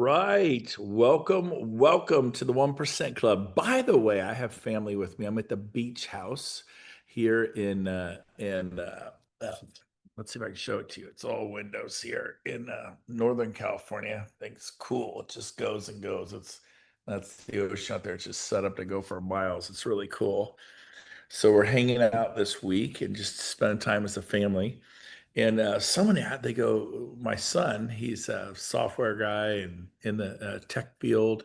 right. Welcome to the 1% Club. By the way, I have family with me. I'm at the beach house here uh, let's see if I can show it to you. It's all windows here in Northern California. I think it's cool. It just goes and goes. That's the ocean out there. It's just set up to go for miles. It's really cool. So we're hanging out this week and just spending time as a family. And someone had, they go, my son, he's a software guy and in the tech field.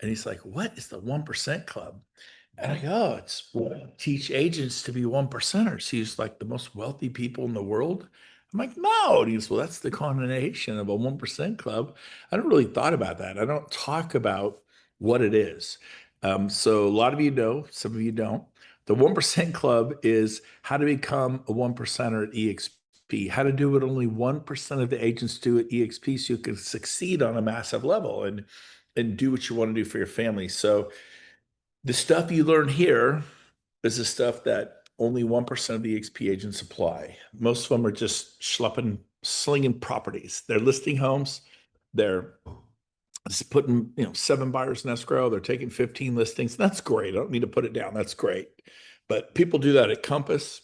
And he's like, what is the 1% Club? And I go, oh, it's teach agents to be one percenters. He's like the most wealthy people in the world. I'm like, no. And he goes, well, that's the connotation of a 1% Club. I don't really thought about that. I don't talk about what it is. So a lot of you know, some of you don't. The 1% Club is how to become a one percenter at EXP, how to do what only 1% of the agents do at EXP so you can succeed on a massive level and do what you want to do for your family. So the stuff you learn here is the stuff that only 1% of the EXP agents apply. Most of them are just schlepping, slinging properties. They're listing homes. They're putting, 7 buyers in escrow. They're taking 15 listings. That's great. I don't need to put it down. That's great. But people do that at Compass.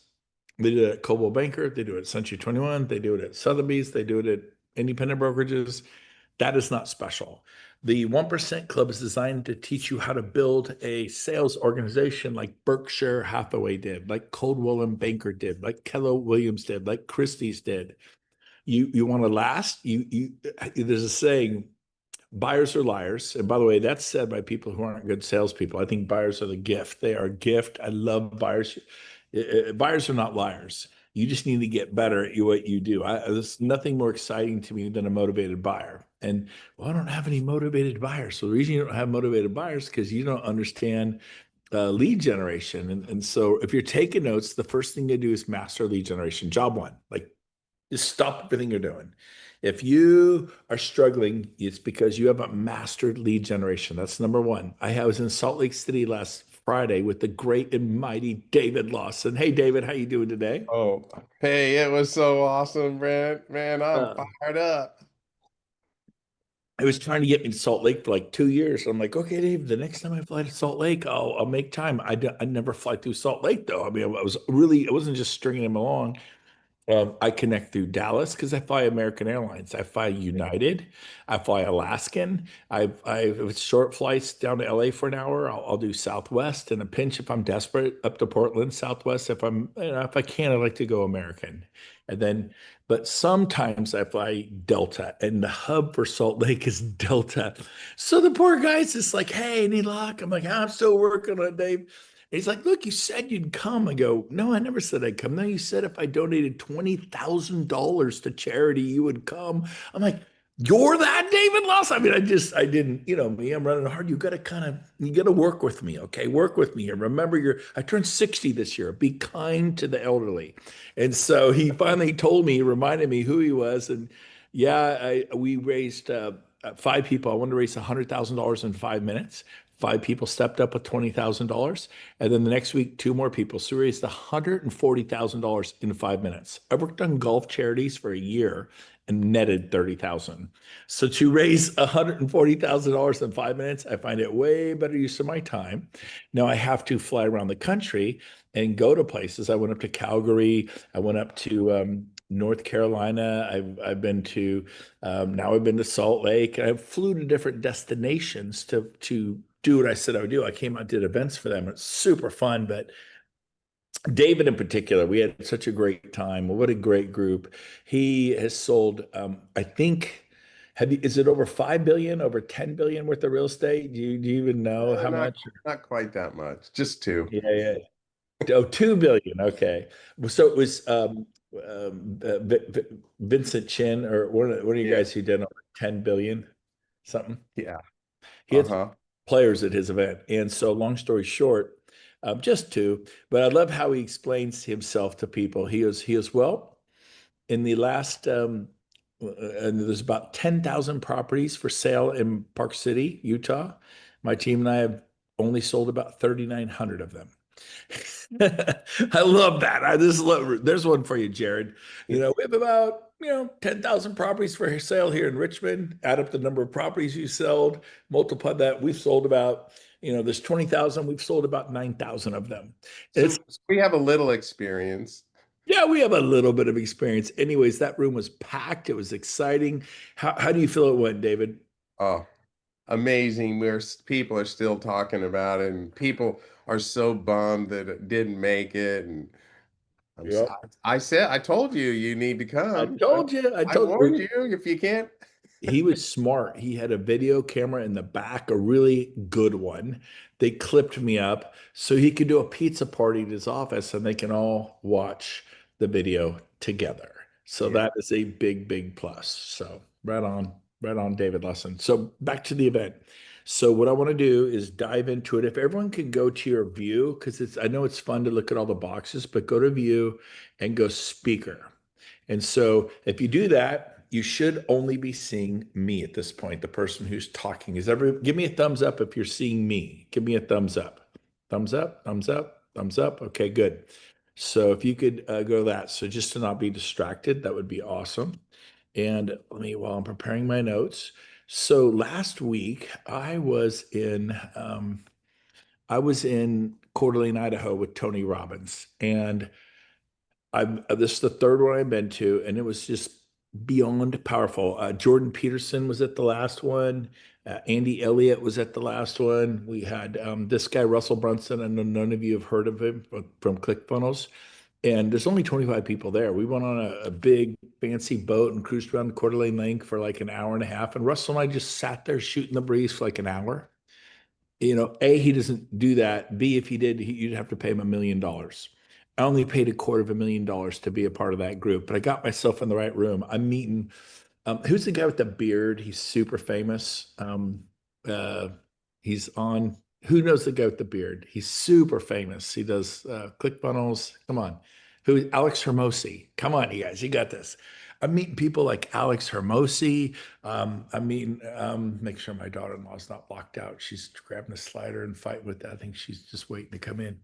They do it at Coldwell Banker. They do it at Century 21. They do it at Sotheby's. They do it at independent brokerages. That is not special. The 1% Club is designed to teach you how to build a sales organization like Berkshire Hathaway did, like Coldwell and Banker did, like Keller Williams did, like Christie's did. You want to last? You there's a saying, buyers are liars. And by the way, that's said by people who aren't good salespeople. I think buyers are the gift. They are a gift. I love buyers. Buyers are not liars. You just need to get better at what you do. There's nothing more exciting to me than a motivated buyer. And well, I don't have any motivated buyers. So the reason you don't have motivated buyers is because you don't understand lead generation. And so if you're taking notes, the first thing to do is master lead generation. Job one, like just stop everything you're doing. If you are struggling, it's because you haven't mastered lead generation. That's number one. I was in Salt Lake City last Friday with the great and mighty David Lawson. Hey, David, how you doing today? Oh, hey, it was so awesome, Brent. Man, I'm Uh, fired up. I was trying to get me to Salt Lake for like 2 years. I'm like, okay, Dave, the next time I fly to Salt Lake, I'll make time. I never fly through Salt Lake though. I mean, I wasn't just stringing him along. I connect through Dallas because I fly American Airlines. I fly United. I fly Alaskan. If it's short flights down to LA for an hour, I'll do Southwest. In a pinch, if I'm desperate, up to Portland, Southwest. If I can, I like to go American. And then, but sometimes I fly Delta, and the hub for Salt Lake is Delta. So the poor guy's just like, "Hey, any luck?" I'm like, "I'm still working on it, Dave." He's like, look, you said you'd come. I go, no, I never said I'd come. No, you said if I donated $20,000 to charity, you would come. I'm like, you're that David Loss? I mean, I didn't, me, I'm running hard. You got to work with me. Okay. Work with me here. Remember, I turned 60 this year. Be kind to the elderly. And so he finally told me, he reminded me who he was. And yeah, we raised, 5 people. I wanted to raise $100,000 in 5 minutes. 5 people stepped up with $20,000. And then the next week, 2 more people. So we raised $140,000 in 5 minutes. I worked on golf charities for a year and netted 30,000. So to raise $140,000 in 5 minutes, I find it way better use of my time. Now I have to fly around the country and go to places. I went up to Calgary. I went up to North Carolina. Now I've been to Salt Lake. I flew to different destinations to do what I said I would do. I came out, did events for them. It's super fun. But David in particular, we had such a great time. What a great group. He has sold, I think, is it over 5 billion, over 10 billion worth of real estate? Do you even know how Not much? not quite that much, just two. Yeah, yeah. Oh, 2 billion. Okay. So it was Vincent Chin or one of you Yeah, guys who did over 10 billion something. yeah. He had Uh-huh. players at his event. And so, long story short, just two, but I love how he explains himself to people. He is well, in the last, and there's about 10,000 properties for sale in Park City, Utah. My team and I have only sold about 3,900 of them. I love that. I just love, there's one for you, Jared. We have about, 10,000 properties for sale here in Richmond. Add up the number of properties you sold, multiply that. We've sold about, there's 20,000. We've sold about 9,000 of them. It's, So we have a little experience. yeah, we have a little bit of experience. Anyways, that room was packed. It was exciting. How do you feel it went, David? Oh, amazing. People are still talking about it, and people are so bummed that it didn't make it. And Yep. I told you you need to I come. told you. I I told warned you. you if you can't. He was smart. He had a video camera in the back, a really good one. They clipped me up so he could do a pizza party at his office and they can all watch the video together. So Yeah. that is a big, big plus. So right on, David Lesson. So back to the event. So what I want to do is dive into it. If everyone could go to your view, because I know it's fun to look at all the boxes, but go to view and go speaker. And so if you do that, you should only be seeing me at this point, the person who's talking. Give me a thumbs up if you're seeing me. Give me a thumbs up. Thumbs up, thumbs up, thumbs up. Okay, good. So if you could go to that. So just to not be distracted, that would be awesome. And while I'm preparing my notes. So last week I was in Coeur d'Alene, Idaho with Tony Robbins. And this is the third one I've been to, and it was just beyond powerful. Jordan Peterson was at the last one. Andy Elliott was at the last one. We had this guy, Russell Brunson. I know none of you have heard of him from ClickFunnels. And there's only 25 people there. We went on a big fancy boat and cruised around the Coeur d'Alene Lake for like an hour and a half. And Russell and I just sat there shooting the breeze for like an hour. A, he doesn't do that. B, if he did, you'd have to pay him $1 million. I only paid $250,000 to be a part of that group, but I got myself in the right room. I'm meeting, who's the guy with the beard? He's super famous. Uh, he's on, who knows the guy with the beard? He's super famous. He does ClickFunnels. Come on. Alex Hermosi. Come on, you guys, you got this. I'm meeting people like Alex Hermosi. Make sure my daughter-in-law's not locked out. She's grabbing a slider and fighting with that. I think she's just waiting to come in.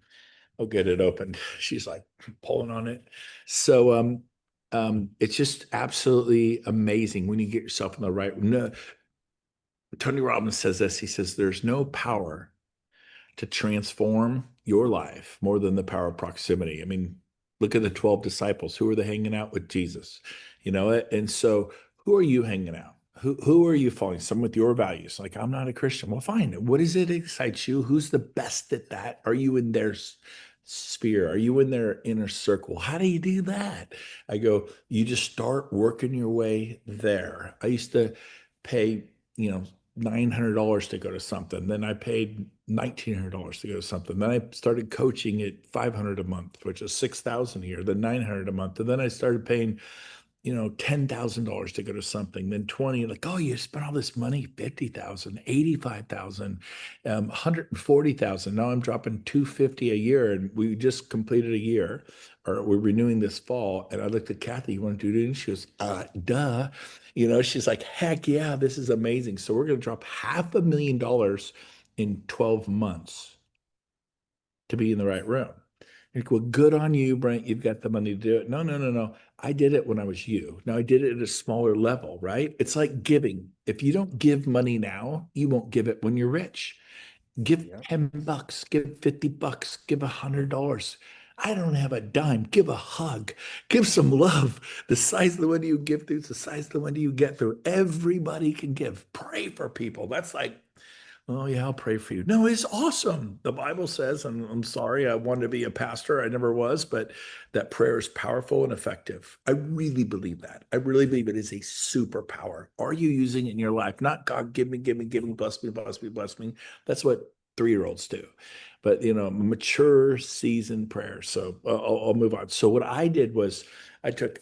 I'll get it opened. She's like pulling on it. So it's just absolutely amazing when you get yourself in the right. No, Tony Robbins says this. He says, "There's no power to transform your life more than the power of proximity." I mean, look at the 12 disciples. Who are they hanging out with? Jesus. And so who are you hanging out? Who are you following? Some with your values. Like, I'm not a Christian. Well, fine. What is it that excites you? Who's the best at that? Are you in their sphere? Are you in their inner circle? How do you do that? I go, you just start working your way there. I used to pay, $900 to go to something. Then I paid $1,900 to go to something. Then I started coaching at $500 a month, which is $6,000 a year, then $900 a month. And then I started paying, $10,000 to go to something, then 20, like, oh, you spent all this money, 50,000, 85,000, 140,000. Now I'm dropping 250 a year. And we just completed a year, or we're renewing this fall. And I looked at Kathy, you want to do it? And she goes, duh. She's like, heck yeah, this is amazing. So we're going to drop $500,000 in 12 months to be in the right room. Like, well, good on you, Brent. You've got the money to do it. No, no, no, no. I did it when I was you. Now I did it at a smaller level, right? It's like giving. If you don't give money now, you won't give it when you're rich. Give Yeah. $10, give $50, give $100. I don't have a dime. Give a hug. Give some love. The size of the window you give through is the size of the window you get through. Everybody can give. Pray for people. That's like, oh, yeah, I'll pray for you. No, it's awesome. The Bible says, and I'm sorry, I wanted to be a pastor. I never was, but that prayer is powerful and effective. I really believe that. I really believe it is a superpower. Are you using it in your life? Not God, give me, give me, give me, bless me, bless me, bless me. That's what 3-year-olds do. But, mature, seasoned prayer. So I'll move on. So what I did was I took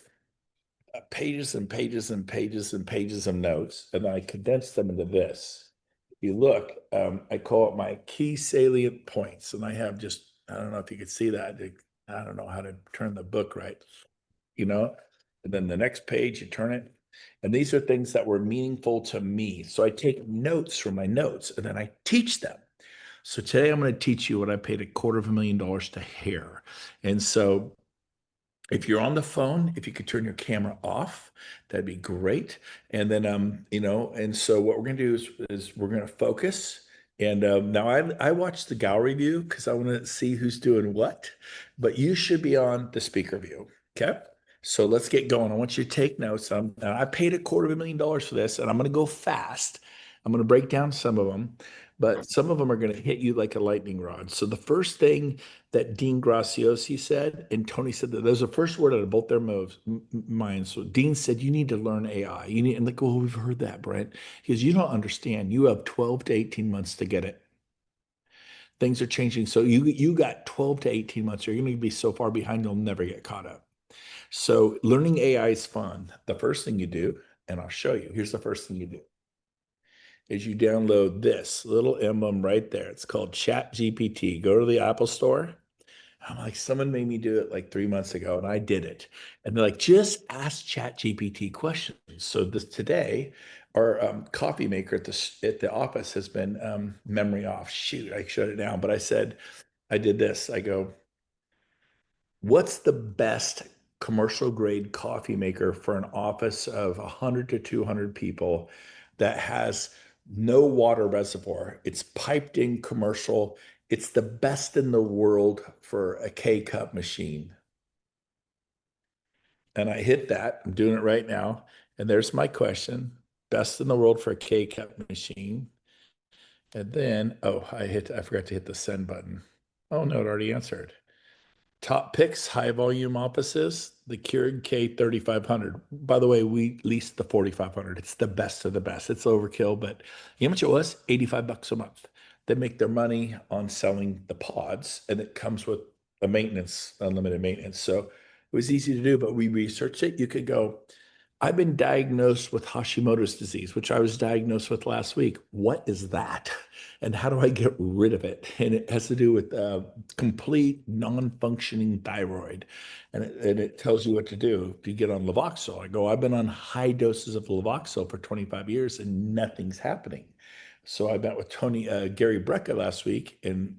pages and pages and pages and pages of notes, and I condensed them into this. If you look, I call it my key salient points, and I have just, I don't know if you could see that. I don't know how to turn the book right, you know? And then the next page, you turn it, and these are things that were meaningful to me. So I take notes from my notes, and then I teach them. So today I'm going to teach you what I paid $250,000 to hear. And so If you're on the phone, if you could turn your camera off, that'd be great. And then, and so what we're gonna do is we're gonna focus. And now I watch the gallery view because I want to see who's doing what, but you should be on the speaker view. Okay. So let's get going. I want you to take notes. Now I paid $250,000 for this, and I'm gonna go fast. I'm gonna break down some of them, but some of them are gonna hit you like a lightning rod. So the first thing that Dean Graciosi said, and Tony said that there's a first word out of both their minds. So Dean said, "You need to learn AI. You need," and like, well, we've heard that, Brent. He goes, "You don't understand. You have 12 to 18 months to get it. Things are changing. So you got 12 to 18 months. You're going to be so far behind, you'll never get caught up." So learning AI is fun. The first thing you do, and I'll show you, here's the first thing you do, is you download this little emblem right there. It's called Chat GPT. Go to the Apple Store. I'm like, someone made me do it like 3 months ago, and I did it. And they're like, just ask Chat GPT questions. So this today, our coffee maker at the office has been memory off. Shoot, I shut it down. But I said, I did this. I go, what's the best commercial grade coffee maker for an office of 100 to 200 people that has no water reservoir? It's piped in commercial. It's the best in the world for a K cup machine. And I hit that. I'm doing it right now. And there's my question. Best in the world for a K cup machine. And then, oh, I forgot to hit the send button. Oh no, it already answered. Top picks, high volume offices, the Keurig K3500. By the way, we leased the 4500. It's the best of the best. It's overkill, but you know how much it was? $85 a month. They make their money on selling the pods, and it comes with a maintenance, unlimited maintenance. So it was easy to do, but we researched it. You could go, I've been diagnosed with Hashimoto's disease, which I was diagnosed with last week. What is that? And how do I get rid of it? And it has to do with complete non-functioning thyroid. And it tells you what to do. If you get on Levoxyl, I go, I've been on high doses of Levoxyl for 25 years and nothing's happening. So I met with Gary Brecka last week in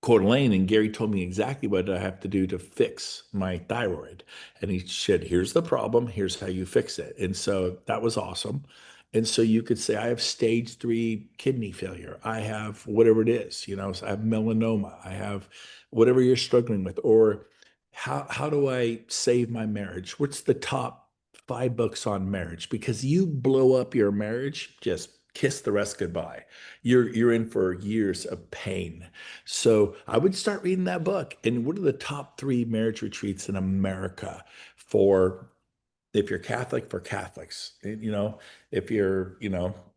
Coeur d'Alene, and Gary told me exactly what I have to do to fix my thyroid. And he said, here's the problem, here's how you fix it. And so that was awesome. And so you could say, I have stage 3 kidney failure. I have whatever it is, so I have melanoma. I have whatever you're struggling with. Or how do I save my marriage? What's the top 5 books on marriage? Because you blow up your marriage, just kiss the rest goodbye. You're in for years of pain. So I would start reading that book. And what are the top 3 marriage retreats in America for, if you're Catholic, for Catholics? If you're,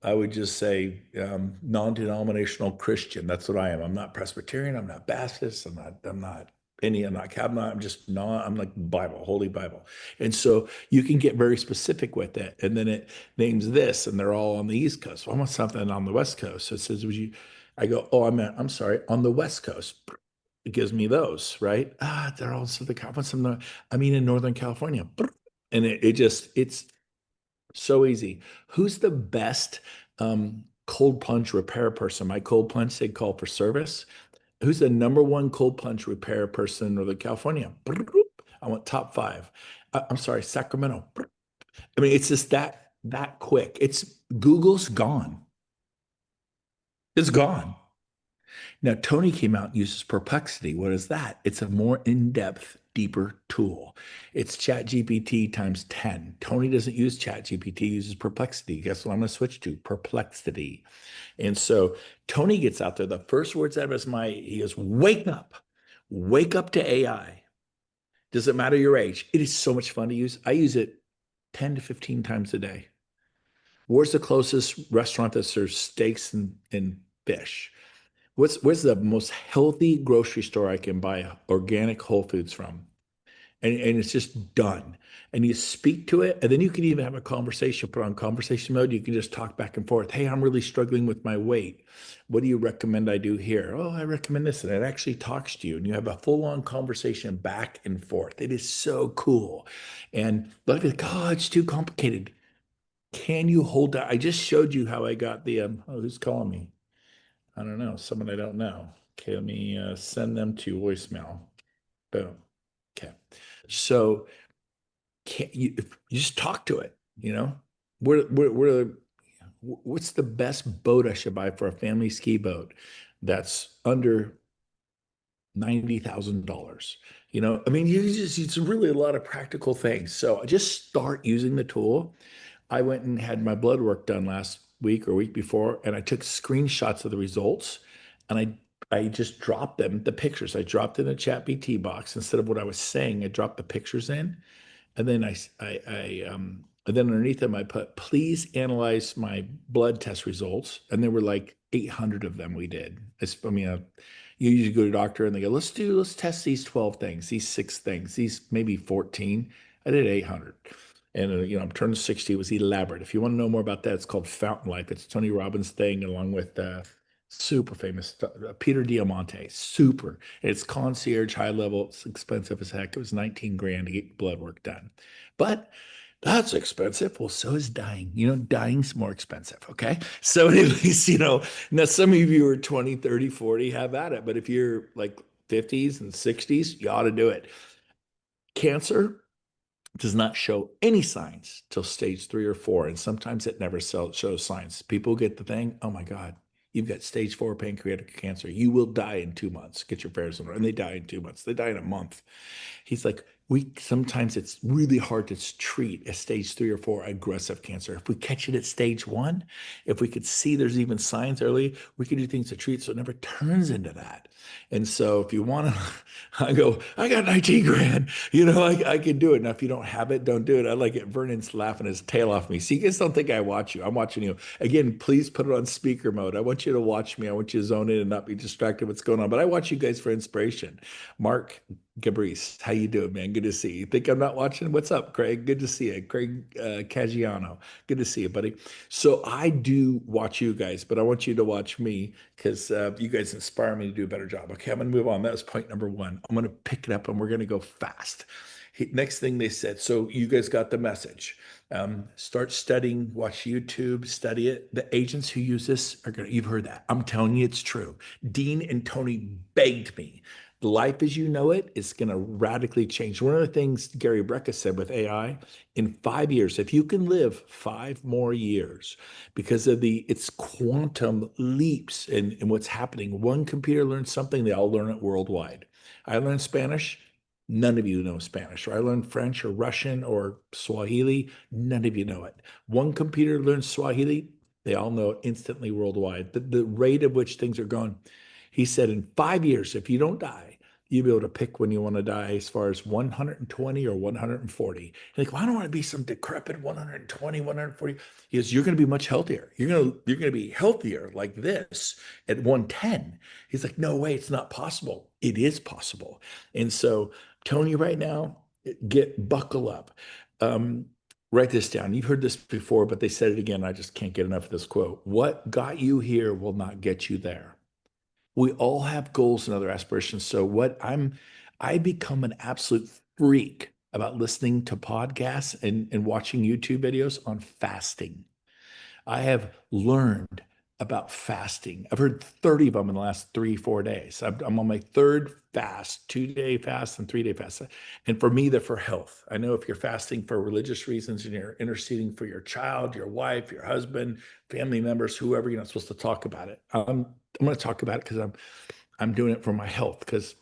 I would just say non-denominational Christian. That's what I am. I'm not Presbyterian. I'm not Baptist. I'm not any, I'm not Catholic. I'm just not, I'm like Bible, Holy Bible. And so you can get very specific with it. And then it names this, and they're all on the East Coast. So I want something on the West Coast. So it says, would you, I go, oh, I'm sorry, on the West Coast. It gives me those, right? They're all so the, I want some, I mean, in Northern California. And it's so easy. Who's the best cold plunge repair person? My cold plunge, they call for service. Who's the number one cold plunge repair person in Northern California? I want top 5. I'm sorry, Sacramento. I mean, it's just that quick. It's Google's gone. It's gone. Now, Tony came out and uses Perplexity. What is that? It's a more in-depth, deeper tool. It's ChatGPT times 10. Tony doesn't use ChatGPT, he uses Perplexity. Guess what I'm going to switch to? Perplexity. And so Tony gets out there. The first words out of his mind, he goes, wake up to AI. Doesn't matter your age. It is so much fun to use. I use it 10 to 15 times a day. Where's the closest restaurant that serves steaks and fish? Where's the most healthy grocery store I can buy organic whole foods from? And it's just done. And you speak to it, and then you can even have a conversation, put on conversation mode. You can just talk back and forth. Hey, I'm really struggling with my weight. What do you recommend I do here? Oh, I recommend this. And it actually talks to you, and you have a full-on conversation back and forth. It is so cool. And a lot of people are like, oh, it's too complicated. Can you hold that? I just showed you how I got the oh, who's calling me? I don't know, someone I don't know. Okay, let me send them to voicemail. Boom. Okay. So can't you just talk to it, you know? Where what's the best boat I should buy for a family ski boat that's under $90,000? You know, I mean, it's really a lot of practical things. So I just start using the tool. I went and had my blood work done last week or week before, and I took screenshots of the results, and I just dropped them, the pictures. I dropped in a chat BT box instead of what I was saying. I dropped the pictures in, and then and then underneath them I put, please analyze my blood test results. And there were like 800 of them we did. I mean, you usually go to a doctor and they go, let's test these 12 things, these six things, these maybe 14. I did 800. And, I'm turning 60. It was elaborate. If you want to know more about that, it's called Fountain Life. It's Tony Robbins' thing, along with super famous Peter Diamante. Super. It's concierge, high level. It's expensive as heck. It was 19 grand to get blood work done. But that's expensive. Well, so is dying. Dying's more expensive. Okay. So, anyways, now some of you are 20, 30, 40, have at it. But if you're like 50s and 60s, you ought to do it. Cancer does not show any signs till stage 3 or 4. And sometimes it never shows signs. People get the thing, oh my God, you've got stage 4 pancreatic cancer. You will die in 2 months. Get your affairs in order. And they die in 2 months. They die in a month. He's like, we sometimes it's really hard to treat a stage 3 or 4 aggressive cancer. If we catch it at stage 1, if we could see there's even signs early, we can do things to treat so it never turns into that. And so if you want to, I go, I got 19 grand, I can do it. Now, if you don't have it, don't do it. I like it. Vernon's laughing his tail off me. See, you guys don't think I watch you. I'm watching you. Again, please put it on speaker mode. I want you to watch me. I want you to zone in and not be distracted what's going on. But I watch you guys for inspiration. Mark Gabrice, how you doing, man? Good to see you. Think I'm not watching? What's up, Craig? Good to see you. Craig Caggiano. Good to see you, buddy. So I do watch you guys, but I want you to watch me because you guys inspire me to do a better job. Okay, I'm going to move on. That was point number 1. I'm going to pick it up and we're going to go fast. Next thing they said, so you guys got the message. Start studying, watch YouTube, study it. The agents who use this are going to, you've heard that. I'm telling you, it's true. Dean and Tony begged me. Life as you know it is going to radically change. One of the things Gary Brecka said with AI, in 5 years, if you can live 5 more years, because of its quantum leaps in what's happening, one computer learns something, they all learn it worldwide. I learned Spanish. None of you know Spanish. Or I learned French or Russian or Swahili. None of you know it. One computer learns Swahili. They all know it instantly worldwide. The rate at which things are going. He said, in 5 years, if you don't die, you'll be able to pick when you want to die as far as 120 or 140. You're like, well, I don't want to be some decrepit 120, 140. He goes, you're going to be much healthier. You're going to be healthier like this at 110. He's like, no way, it's not possible. It is possible. And so, Tony, right now, buckle up. Um, Write this down. You've heard this before, but they said it again. I just can't get enough of this quote. What got you here will not get you there. We all have goals and other aspirations. So I become an absolute freak about listening to podcasts and watching YouTube videos on fasting. I have learned about fasting. I've heard 30 of them in the last 3, 4 days. I'm on my third fast, 2-day fast and 3-day fast. And for me, they're for health. I know if you're fasting for religious reasons and you're interceding for your child, your wife, your husband, family members, whoever, you're not supposed to talk about it. I'm going to talk about it because I'm doing it for my health because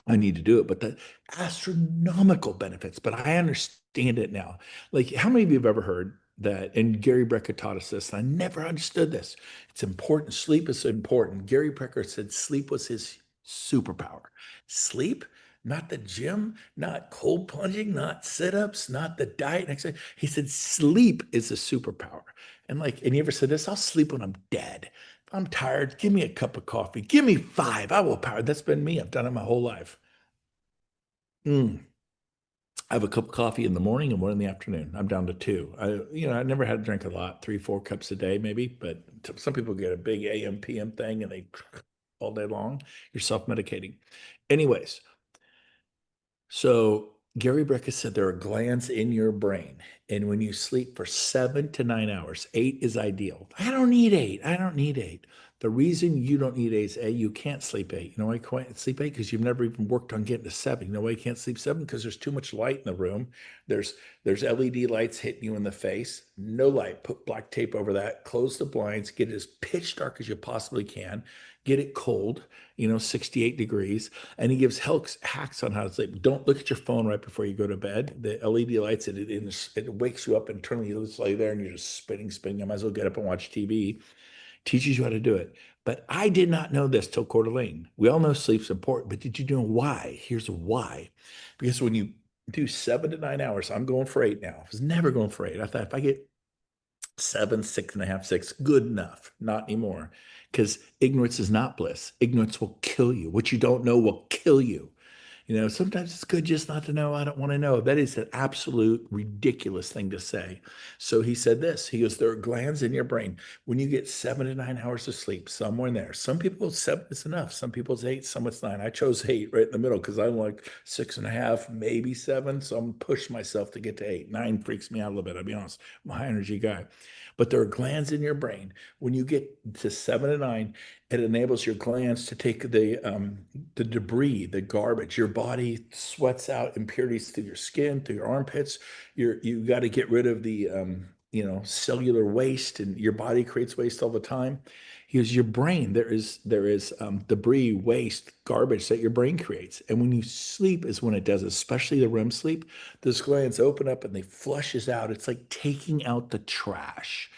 I need to do it, but the astronomical benefits. But I understand it now. Like, how many of you have ever heard that? And Gary Brecker taught us this, and I never understood this. It's important. Sleep is important. Gary Brecker said sleep was his superpower. Sleep, not the gym, not cold plunging, not sit-ups, not the diet. He said sleep is a superpower. And you ever said this? I'll sleep when I'm dead. I'm tired. Give me a cup of coffee. Give me 5. I will power. That's been me. I've done it my whole life. Mm. I have a cup of coffee in the morning and one in the afternoon. I'm down to 2. I never had to drink a lot, 3, 4 cups a day, maybe. But some people get a big AM, PM thing and they all day long. You're self-medicating. Anyways, so Gary Brecka said there are glands in your brain. And when you sleep for 7 to 9 hours, 8 is ideal. I don't need 8. I don't need 8. The reason you don't need 8 is A, you can't sleep 8. You know why you can't sleep 8? Because you've never even worked on getting to 7. You know why you can't sleep 7? Because there's too much light in the room. There's there's LED lights hitting you in the face. No light. Put black tape over that. Close the blinds. Get it as pitch dark as you possibly can. Get it cold, 68 degrees. And he gives hacks on how to sleep. Don't look at your phone right before you go to bed. The LED lights, it wakes you up internally. You just lay there and you're just spinning. I might as well get up and watch TV. Teaches you how to do it. But I did not know this till Coeur d'Alene. We all know sleep's important, but did you know why? Here's why. Because when you do 7 to 9 hours, I'm going for 8 now. I was never going for 8. I thought if I get 7, 6.5, 6, good enough. Not anymore. Because ignorance is not bliss. Ignorance will kill you. What you don't know will kill you. Sometimes it's good just not to know. I don't want to know. That is an absolute ridiculous thing to say. So he said this. He goes, there are glands in your brain. When you get 7 to 9 hours of sleep, somewhere in there. Some people 7 is enough. Some people it's 8. Some it's 9. I chose 8 right in the middle because I'm like 6.5, maybe 7. So I'm push myself to get to 8. 9 freaks me out a little bit. I'll be honest. I'm a high energy guy. But there are glands in your brain. When you get to 7 to 9, it enables your glands to take the debris, the garbage. Your body sweats out impurities through your skin, through your armpits. You got to get rid of the cellular waste, and your body creates waste all the time. Because your brain, there is debris, waste, garbage that your brain creates, and when you sleep is when it does, especially the REM sleep. Those glands open up and they flushes out. It's like taking out the trash.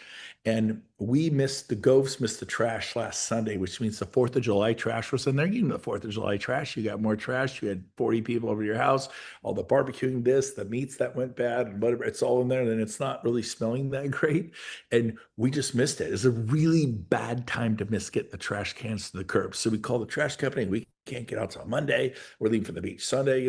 And the Goves missed the trash last Sunday, which means the 4th of July trash was in there. You know, the 4th of July trash, you got more trash. You had 40 people over your house, all the barbecuing this, the meats that went bad, and whatever. It's all in there. And it's not really smelling that great. And we just missed it. It's a really bad time to miss getting the trash cans to the curb. So we called the trash company. We can't get out till Monday. We're leaving for the beach Sunday.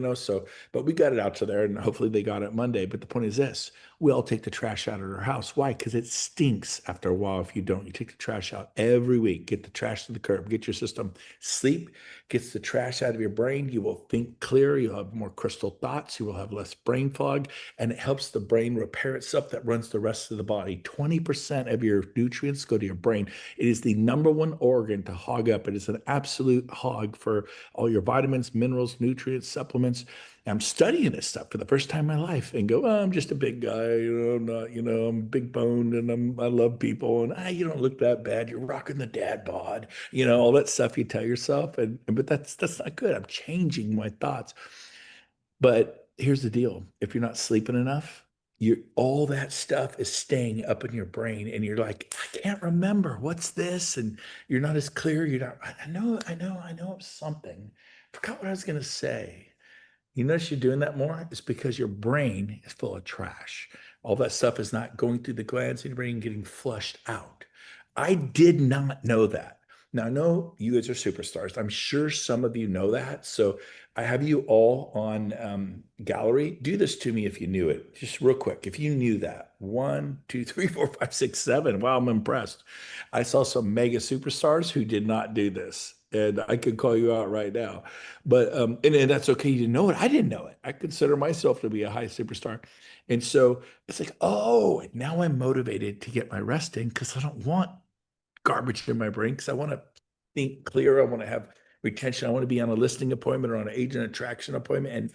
But we got it out to there and hopefully they got it Monday. But the point is this, we all take the trash out of our house. Why? Because it stinks after a while if you don't. You take the trash out every week, get the trash to the curb, get your system. Sleep gets the trash out of your brain. You will think clearer. You'll have more crystal thoughts. You will have less brain fog. And it helps the brain repair itself that runs the rest of the body. 20% of your nutrients go to your brain. It is the number one organ to hog up. It is an absolute hog for all your vitamins, minerals, nutrients, supplements. I'm studying this stuff for the first time in my life and go, oh, I'm just a big guy, I'm not, I'm big boned and I love people and you don't look that bad. You're rocking the dad bod, all that stuff you tell yourself. But that's not good. I'm changing my thoughts. But here's the deal. If you're not sleeping enough, all that stuff is staying up in your brain and you're like, I can't remember what's this. And you're not as clear. You're not, I know it was something. Forgot what I was going to say. You notice you're doing that more? It's because your brain is full of trash. All that stuff is not going through the glands in your brain, getting flushed out. I did not know that. Now, I know you guys are superstars. I'm sure some of you know that. So I have you all on gallery. Do this to me if you knew it, just real quick. If you knew that, 1, 2, 3, 4, 5, 6, 7. Wow, I'm impressed. I saw some mega superstars who did not do this. And I could call you out right now. But and that's okay. You didn't know it. I didn't know it. I consider myself to be a high superstar. And so it's like, oh, now I'm motivated to get my rest in because I don't want garbage in my brain because I want to think clear. I want to have retention. I want to be on a listing appointment or on an agent attraction appointment and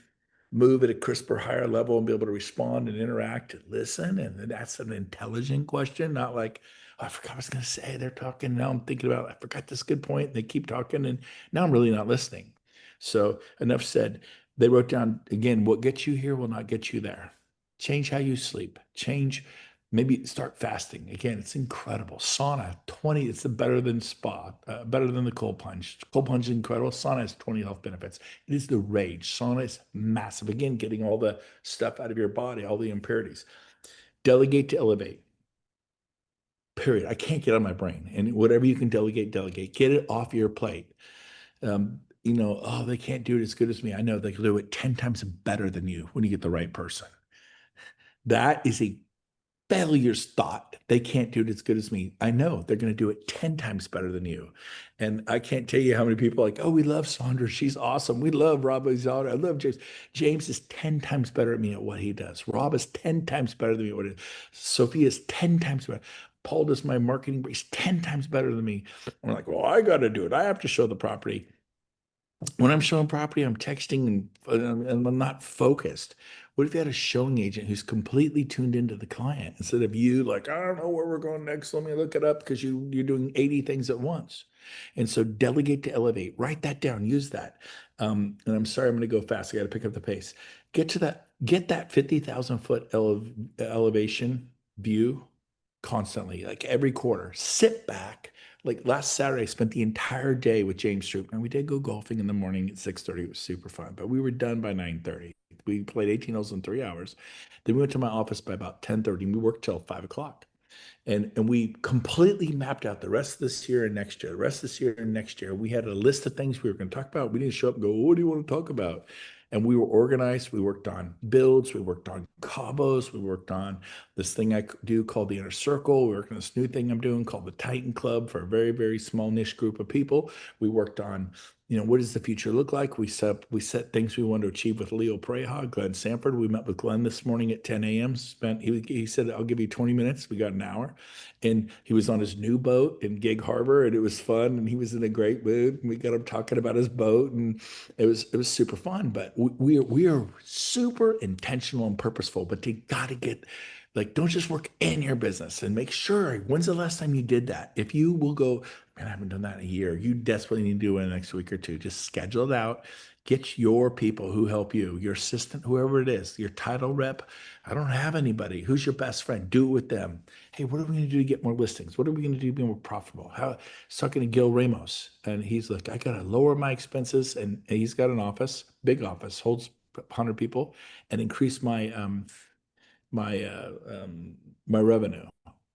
move at a crisper, higher level and be able to respond and interact and listen. And that's an intelligent question, not like, oh, I forgot what I was going to say. They're talking. Now I'm thinking about, I forgot this good point. And they keep talking. And now I'm really not listening. So enough said. They wrote down again, what gets you here will not get you there. Change how you sleep. Change Maybe start fasting. Again, it's incredible. Sauna, 20, it's better than spa, better than the cold plunge. Cold plunge is incredible. Sauna has 20 health benefits. It is the rage. Sauna is massive. Again, getting all the stuff out of your body, all the impurities. Delegate to elevate. Period. I can't get on my brain. And whatever you can delegate, delegate. Get it off your plate. Oh, they can't do it as good as me. I know they can do it 10 times better than you when you get the right person. That is a failures thought they can't do it as good as me. I know they're going to do it 10 times better than you. And I can't tell you how many people are like, oh, we love Sandra. She's awesome. We love Rob Alexander. I love James. James is 10 times better at me at what he does. Rob is 10 times better than me at what he does. Sophia is 10 times better. Paul does my marketing, but he's 10 times better than me. I'm like, well, I got to do it. I have to show the property. When I'm showing property, I'm texting and I'm not focused. What if you had a showing agent who's completely tuned into the client instead of you like, I don't know where we're going next. Let me look it up because you're doing 80 things at once. And so delegate to elevate. Write that down. Use that. And I'm sorry, I'm going to go fast. I got to pick up the pace. Get that 50,000 foot elevation view constantly, like every quarter. Sit back. Like last Saturday, I spent the entire day with James Troop, and we did go golfing in the morning at 6:30. It was super fun, but we were done by 9:30. We played 18 holes in 3 hours. Then we went to my office by about 10:30, and we worked till 5 o'clock. And we completely mapped out the rest of this year and next year, the rest of this year and next year. We had a list of things we were going to talk about. We didn't show up and go, what do you want to talk about? And we were organized. We worked on builds. We worked on combos. We worked on this thing I do called the Inner Circle. We worked on this new thing I'm doing called the Titan Club for a very, very small niche group of people. We worked on, what does the future look like? We set things we want to achieve with Leo Preha, Glenn Sanford. We met with Glenn this morning at 10 a.m. He said, I'll give you 20 minutes. We got an hour. And he was on his new boat in Gig Harbor, and it was fun. And he was in a great mood. And we got him talking about his boat, and it was super fun. But we are super intentional and purposeful. But you got to get like, don't just work in your business and make sure. When's the last time you did that? If you will go, man, I haven't done that in a year. You desperately need to do it in the next week or two. Just schedule it out. Get your people who help you, your assistant, whoever it is, your title rep. I don't have anybody. Who's your best friend? Do it with them. Hey, what are we going to do to get more listings? What are we going to do to be more profitable? How? I was talking to Gil Ramos, and he's like, I got to lower my expenses, and he's got an office, big office, holds 100 people, and increase my uh, um, my revenue.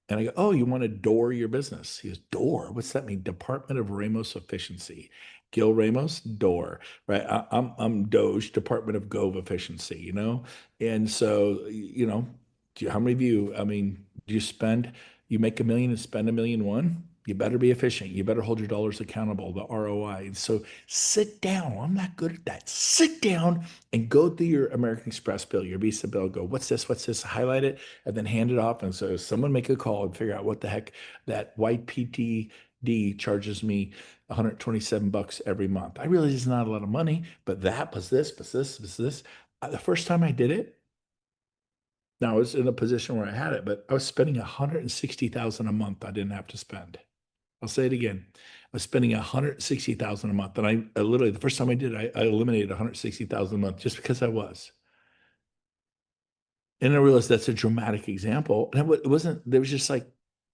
And I go, oh, you want to door your business? He goes, door? What's that mean? Department of Ramos Efficiency. Gil Ramos, door, right? I'm Doge, Department of Gove Efficiency. And so, how many of you, I mean, you make 1 million and spend 1,000,001? You better be efficient. You better hold your dollars accountable, the ROI. And so sit down. I'm not good at that. Sit down and go through your American Express bill, your Visa bill, go, what's this? What's this? Highlight it and then hand it off. And so someone make a call and figure out what the heck that white PTD charges me 127 bucks every month. I realize it's not a lot of money, but that was this, was this, was this. The first time I did it, now I was in a position where I had it, but I was spending 160,000 a month I didn't have to spend. I'll say it again. I was spending 160,000 a month. And I literally, the first time I did, I eliminated 160,000 a month just because I was. And I realized that's a dramatic example. And it wasn't, there was just like,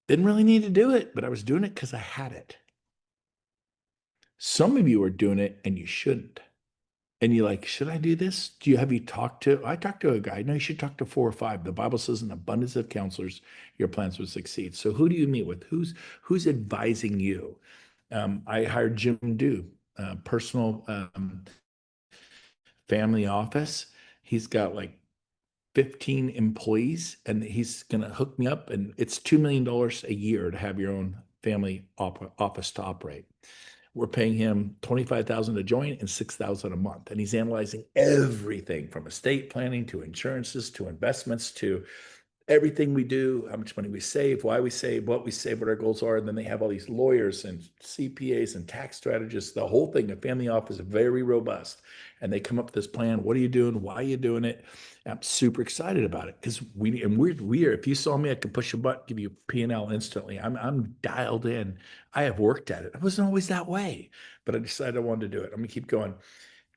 didn't really need to do it, but I was doing it because I had it. Some of you are doing it and you shouldn't. And you're like, should I do this? Have you talked to? I talked to a guy. No, you should talk to 4 or 5. The Bible says, "An abundance of counselors, your plans will succeed." So who do you meet with? Who's advising you? I hired Jim Dew, personal family office. He's got like 15 employees, and he's gonna hook me up. And it's $2 million a year to have your own family office to operate. We're paying him 25,000 to join and 6,000 a month. And he's analyzing everything from estate planning to insurances to investments to everything we do, how much money we save, why we save, what our goals are. And then they have all these lawyers and CPAs and tax strategists. The whole thing, the family office is very robust. And they come up with this plan. What are you doing? Why are you doing it? And I'm super excited about it because we're if you saw me, I could push a button, give you P&L instantly. I'm dialed in. I have worked at it. I wasn't always that way, but I decided I wanted to do it. I'm gonna keep going.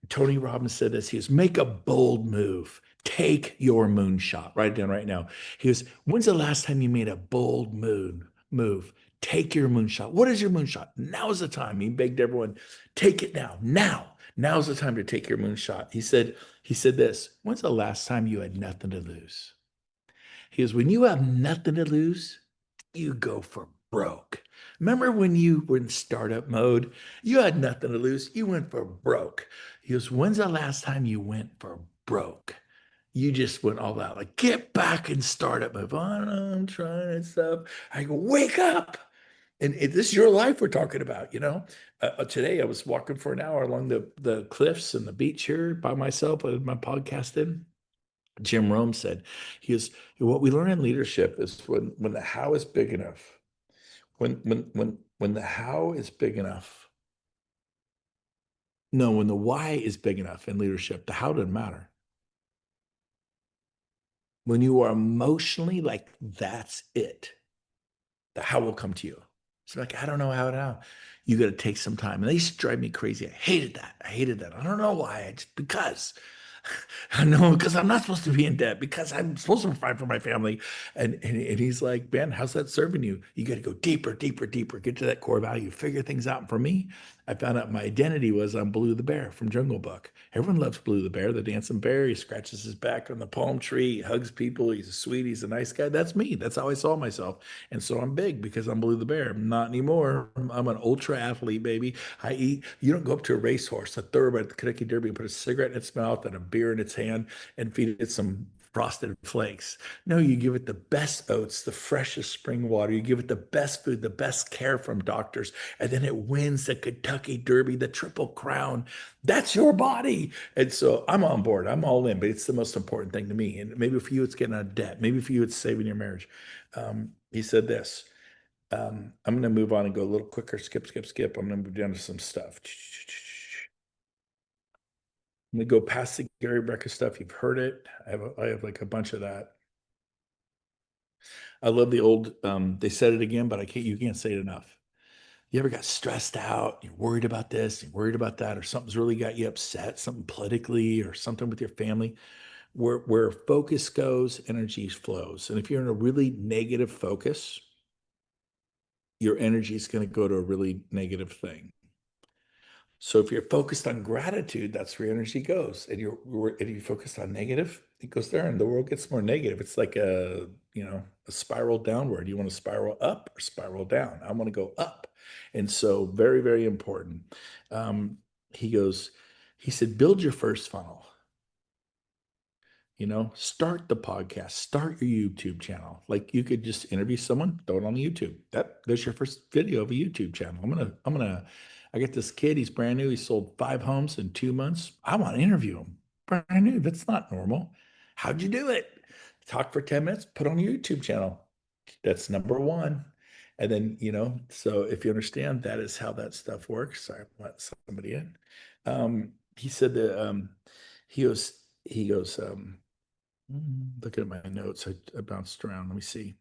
Tony Robbins said this. He goes, make a bold move. Take your moonshot. Write it down right now. He goes, when's the last time you made a bold move? Take your moonshot. What is your moonshot? Now's the time. He begged everyone, take it now. Now. Now's the time to take your moonshot. He said this. When's the last time you had nothing to lose? He goes, when you have nothing to lose, you go for broke. Remember when you were in startup mode? You had nothing to lose. You went for broke. He goes, when's the last time you went for broke? You just went all out, like, get back and start it, move on. I'm trying and stuff. I go, wake up. And this is your life we're talking about, you know. Today I was walking for an hour along the cliffs and the beach here by myself with my podcast in. Jim Rome said, he is what we learn in leadership is when the how is big enough, when the how is big enough. No, when the why is big enough in leadership, the how doesn't matter. When you are emotionally like that's it, the how will come to you. It's like, I don't know how now. You got to take some time. And they used to drive me crazy. I hated that. I hated that. I don't know why. I just because I know because I'm not supposed to be in debt because I'm supposed to provide for my family. And he's like, Ben, how's that serving you? You got to go deeper, deeper, deeper. Get to that core value. Figure things out. And for me, I found out my identity was I'm Blue the Bear from Jungle Book. Everyone loves Blue the Bear, the dancing bear. He scratches his back on the palm tree, he hugs people. He's a sweet. He's a nice guy. That's me. That's how I saw myself. And so I'm big because I'm Blue the Bear. I'm not anymore. I'm an ultra athlete, baby. I eat. You don't go up to a racehorse, a thoroughbred at the Kentucky Derby, and put a cigarette in its mouth and a beer in its hand and feed it some frosted flakes. No, you give it the best oats, the freshest spring water. You give it the best food, the best care from doctors, and then it wins the Kentucky Derby, the Triple Crown. That's your body. And so I'm on board. I'm all in, but it's the most important thing to me. And maybe for you, it's getting out of debt. Maybe for you, it's saving your marriage. He said this. I'm going to move on and go a little quicker. Skip, skip, skip. I'm going to move down to some stuff. I'm going to go past the Gary Brecka stuff. You've heard it. I have like a bunch of that. I love the old, they said it again, but you can't say it enough. You ever got stressed out? You're worried about this, you're worried about that, or something's really got you upset, something politically or something with your family. Where focus goes, energy flows. And if you're in a really negative focus, your energy is going to go to a really negative thing. So if you're focused on gratitude, that's where energy goes. And if you're focused on negative, it goes there, and the world gets more negative. It's like a spiral downward. You want to spiral up or spiral down? I want to go up. And so very, very important. Um, he goes, he said, build your first funnel. Start the podcast, start your YouTube channel. Like you could just interview someone, throw it on YouTube. There's your first video of a YouTube channel. I get this kid, he's brand new. He sold 5 homes in 2 months. I want to interview him. Brand new. That's not normal. How'd you do it? Talk for 10 minutes, put on your YouTube channel. That's number one. And then, so if you understand, that is how that stuff works. Sorry, I let somebody in. He said that he goes, looking at my notes, I bounced around. Let me see.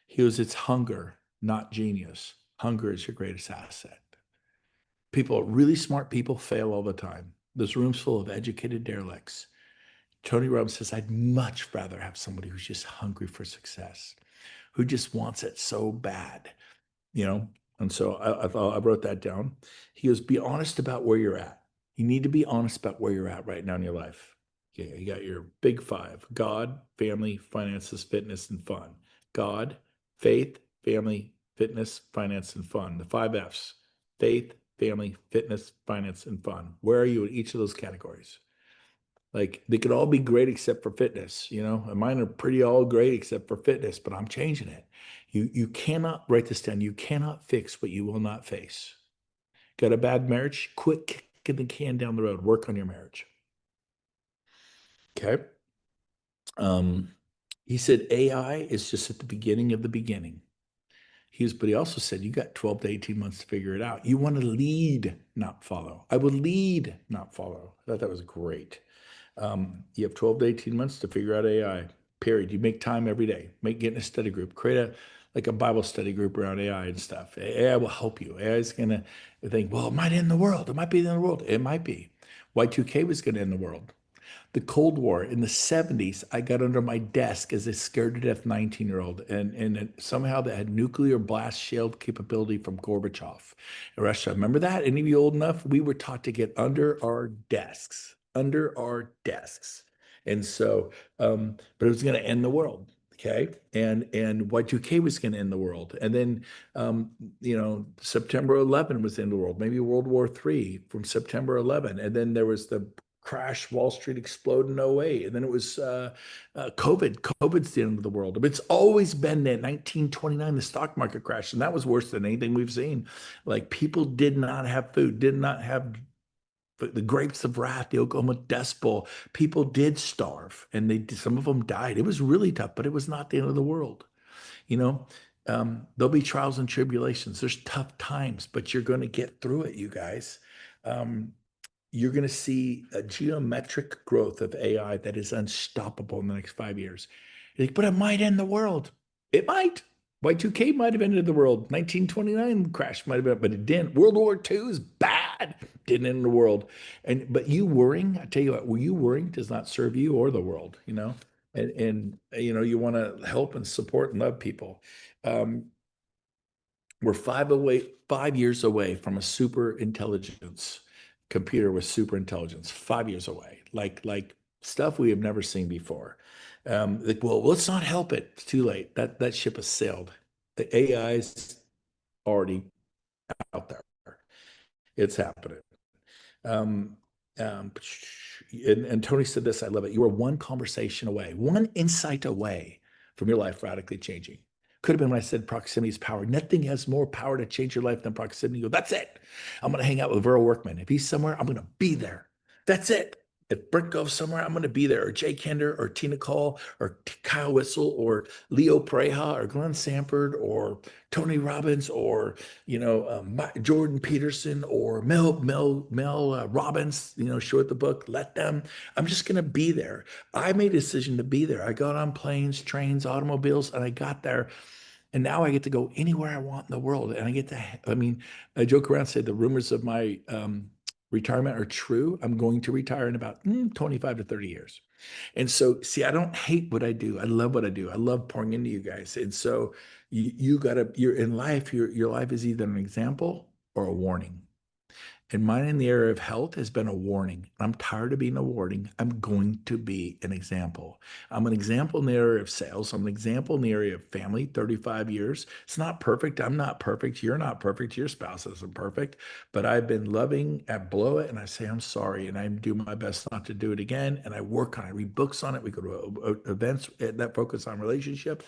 He goes, it's hunger, not genius. Hunger is your greatest asset. Really smart people fail all the time. There's rooms full of educated derelicts. Tony Robbins says, I'd much rather have somebody who's just hungry for success, who just wants it so bad, you know? And so I wrote that down. He goes, be honest about where you're at. You need to be honest about where you're at right now in your life. Okay, you got your big five: God, family, finances, fitness, and fun. God, faith, family, fitness, finance, and fun. The 5 F's: faith, family, fitness, finance, and fun. Where are you in each of those categories? Like they could all be great except for fitness, and mine are pretty all great except for fitness, but I'm changing it. You cannot write this down. You cannot fix what you will not face. Got a bad marriage? Quit kicking the can down the road. Work on your marriage. Okay. He said AI is just at the beginning of the beginning. But he also said you got 12 to 18 months to figure it out. You want to lead, not follow. I would lead, not follow. I thought that was great. You have 12 to 18 months to figure out AI, period. You make time every day. Get in a study group, create a Bible study group around AI and stuff. AI will help you. AI is going to think, well, it might end the world. It might be the end of the world. It might be. Y2K was going to end the world. The Cold War in the 70s, I got under my desk as a scared to death 19-year-old, and somehow that had nuclear blast shield capability from Gorbachev in Russia. Remember that? Any of you old enough? We were taught to get under our desks. And so, but it was going to end the world. Okay. And Y2K was going to end the world. And then September 11 was the end of the world, maybe World War III from September 11. And then there was the crash, Wall Street explode in '08. And then it was COVID. COVID's the end of the world. But it's always been that 1929, the stock market crash. And that was worse than anything we've seen. Like people did not have food, did not have the grapes of wrath, the Oklahoma Dust Bowl. People did starve, and some of them died. It was really tough, but it was not the end of the world. You know, there'll be trials and tribulations. There's tough times, but you're going to get through it, you guys. Um, you're going to see a geometric growth of AI that is unstoppable in the next 5 years. Like, but it might end the world. It might. Y2K might have ended the world. 1929 crash might have been, but it didn't. World War II is bad. Didn't end the world. But you worrying, I tell you what, you worrying does not serve you or the world, and you want to help and support and love people. Um, we're 5 years away from a super intelligence computer with super intelligence. 5 years away, like stuff we have never seen before. Like, well, let's not help it. It's too late. That ship has sailed. The AI is already out there. It's happening. Um, um, and Tony said this, I love it. You are one conversation away, one insight away from your life radically changing. Could have been when I said proximity is power. Nothing has more power to change your life than proximity. You go, that's it. I'm going to hang out with Verl Workman. If he's somewhere, I'm going to be there. That's it. If Brent Gove somewhere, I'm going to be there. Or Jay Kender, or Tina Cole, or Kyle Whistle, or Leo Preja, or Glenn Sanford, or Tony Robbins, or Jordan Peterson, or Mel Robbins. Short the book. Let them. I'm just going to be there. I made a decision to be there. I got on planes, trains, automobiles, and I got there. And now I get to go anywhere I want in the world. And I get to, I joke around, say the rumors of my retirement are true. I'm going to retire in about 25 to 30 years. And so, see, I don't hate what I do. I love what I do. I love pouring into you guys. And so you're in life, your life is either an example or a warning. And mine in the area of health has been a warning. I'm tired of being a warning. I'm going to be an example. I'm an example in the area of sales. I'm an example in the area of family, 35 years. It's not perfect. I'm not perfect. You're not perfect. Your spouse isn't perfect. But I've been loving, I blow it, and I say, I'm sorry. And I do my best not to do it again. And I work on it, I read books on it. We go to events that focus on relationship.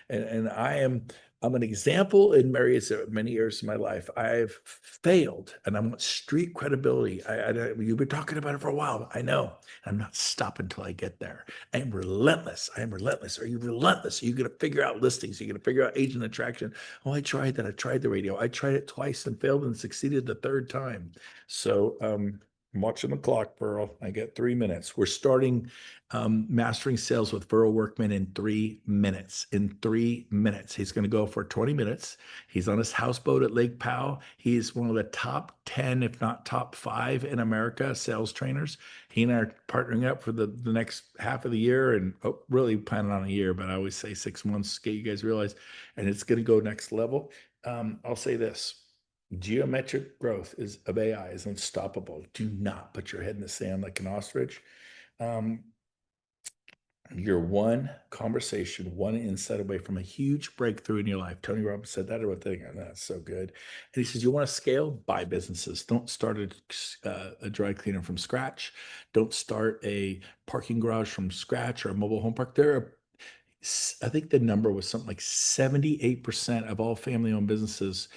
And I'm an example in many areas of my life. I've failed, and I want street credibility. You've been talking about it for a while. I know. I'm not stopping until I get there. I am relentless. I am relentless. Are you relentless? Are you going to figure out listings? Are you going to figure out agent attraction? Oh, I tried that. I tried the radio. I tried it twice and failed and succeeded the third time. So I'm watching the clock, Pearl. I get 3 minutes. We're starting mastering sales with Verl Workman in 3 minutes. In 3 minutes, he's going to go for 20 minutes. He's on his houseboat at Lake Powell. He's one of the top 10, if not top 5 in America sales trainers. He and I are partnering up for the next half of the year, and really planning on a year, but I always say 6 months, get you guys realize, and it's going to go next level. I'll say this. Geometric growth of AI is unstoppable. Do not put your head in the sand like an ostrich. Um, you're one conversation, one insight away from a huge breakthrough in your life. Tony Robbins said that, or what thing? That's so good. And he says, you want to scale? Buy businesses. Don't start a dry cleaner from scratch. Don't start a parking garage from scratch or a mobile home park. I think the number was something like 78% of all family owned businesses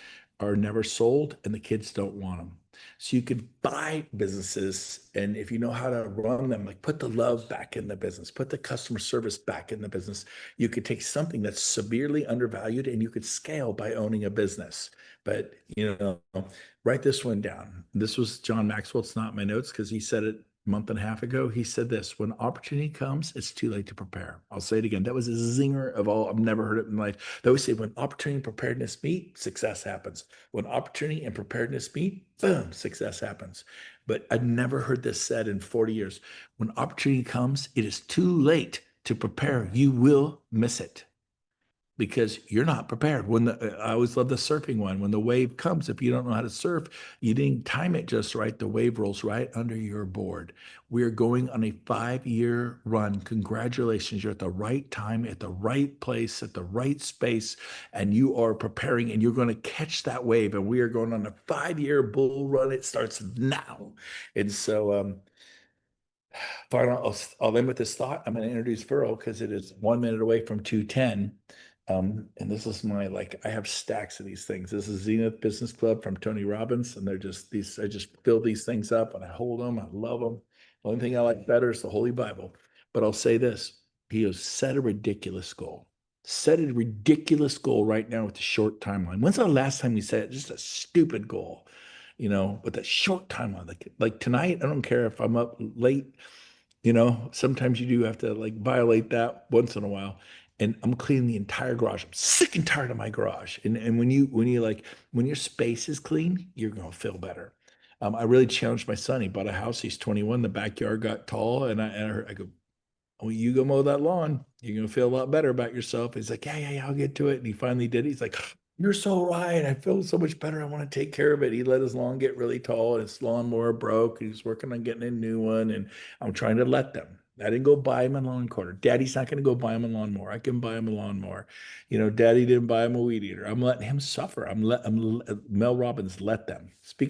are never sold, and the kids don't want them. So you could buy businesses, and if you know how to run them, like put the love back in the business, put the customer service back in the business, you could take something that's severely undervalued and you could scale by owning a business. But, write this one down. This was John Maxwell. It's not my notes because he said it month and a half ago. He said this: when opportunity comes, it's too late to prepare. I'll say it again. That was a zinger of all. I've never heard it in life. They always say when opportunity and preparedness meet, success happens. When opportunity and preparedness meet, boom, success happens. But I've never heard this said in 40 years. When opportunity comes, it is too late to prepare. You will miss it. because you're not prepared. I always love the surfing one. When the wave comes, if you don't know how to surf, you didn't time it just right. The wave rolls right under your board. We're going on a 5-year run. Congratulations. You're at the right time, at the right place, at the right space, and you are preparing and you're going to catch that wave. And we are going on a 5-year bull run. It starts now. And so, final, I'll end with this thought. I'm going to introduce Furrow because it is 1 minute away from 2:10. And this is my, like, I have stacks of these things. This is Zenith Business Club from Tony Robbins, and they're just these, I just fill these things up and I hold them. I love them. The only thing I like better is the Holy Bible. But I'll say this, he has set a ridiculous goal. Set a ridiculous goal right now with the short timeline. When's the last time you set it? Just a stupid goal, with a short timeline. Like tonight, I don't care if I'm up late. Sometimes you do have to like violate that once in a while. And I'm cleaning the entire garage. I'm sick and tired of my garage. And when your space is clean, you're gonna feel better. I really challenged my son. He bought a house. He's 21. The backyard got tall, and I go, "Oh, you go mow that lawn. You're gonna feel a lot better about yourself." He's like, "Yeah, yeah, yeah, I'll get to it." And he finally did. He's like, "You're so right. I feel so much better. I want to take care of it." He let his lawn get really tall, and his lawnmower broke. He's working on getting a new one, and I'm trying to let them. I didn't go buy him a lawn cutter. Daddy's not going to go buy him a lawnmower. I can buy him a lawnmower. Daddy didn't buy him a weed eater. I'm letting him suffer. Mel Robbins let them. Speak